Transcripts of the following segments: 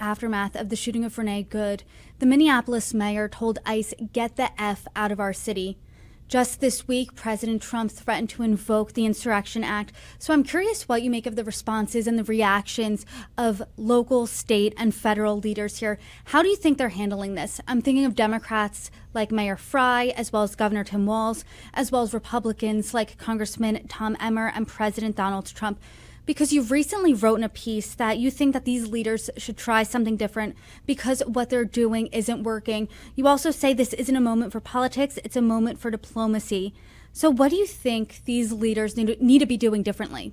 aftermath of the shooting of Renee Good, the Minneapolis mayor told ICE, "Get the F out of our city." Just this week, President Trump threatened to invoke the Insurrection Act. So I'm curious what you make of the responses and the reactions of local, state, and federal leaders here. How do you think they're handling this? I'm thinking of Democrats like Mayor Frey, as well as Governor Tim Walz, as well as Republicans like Congressman Tom Emmer and President Donald Trump. Because you recently wrote in a piece that you think that these leaders should try something different because what they're doing isn't working. You also say this isn't a moment for politics, it's a moment for diplomacy. So what do you think these leaders need to be doing differently?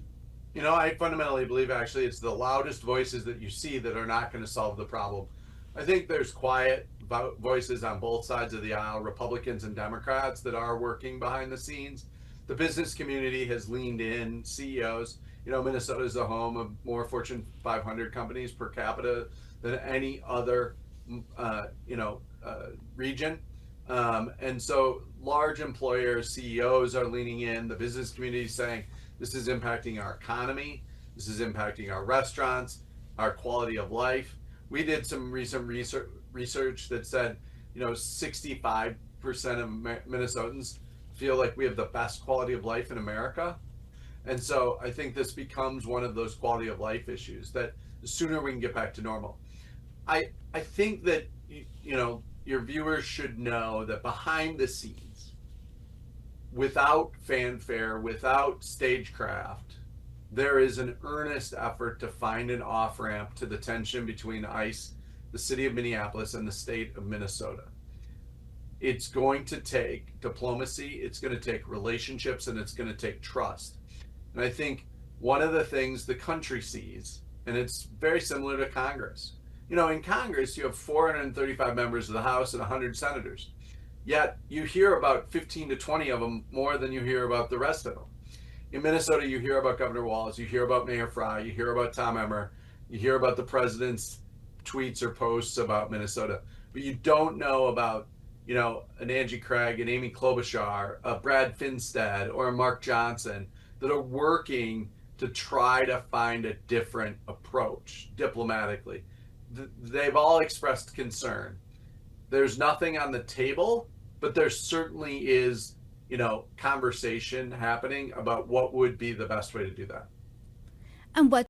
You know, I fundamentally believe actually it's the loudest voices that you see that are not going to solve the problem. I think there's quiet voices on both sides of the aisle, Republicans and Democrats, that are working behind the scenes. The business community has leaned in, CEOs. You know, Minnesota is the home of more Fortune 500 companies per capita than any other, region. And so large employers, CEOs are leaning in. The business community is saying this is impacting our economy. This is impacting our restaurants, our quality of life. We did some recent research that said, 65% of Minnesotans feel like we have the best quality of life in America. And so I think this becomes one of those quality of life issues that the sooner we can get back to normal. I think that, your viewers should know that behind the scenes, without fanfare, without stagecraft, there is an earnest effort to find an off-ramp to the tension between ICE, the city of Minneapolis, and the state of Minnesota. It's going to take diplomacy, it's going to take relationships, and it's going to take trust. And I think one of the things the country sees, and it's very similar to Congress. In Congress, you have 435 members of the House and 100 senators. Yet you hear about 15 to 20 of them more than you hear about the rest of them. In Minnesota, you hear about Governor Walz, you hear about Mayor Frey, you hear about Tom Emmer, you hear about the president's tweets or posts about Minnesota, but you don't know about, an Angie Craig, an Amy Klobuchar, a Brad Finstad, or a Mark Johnson that are working to try to find a different approach diplomatically. They've all expressed concern. There's nothing on the table, but there certainly is, conversation happening about what would be the best way to do that. And what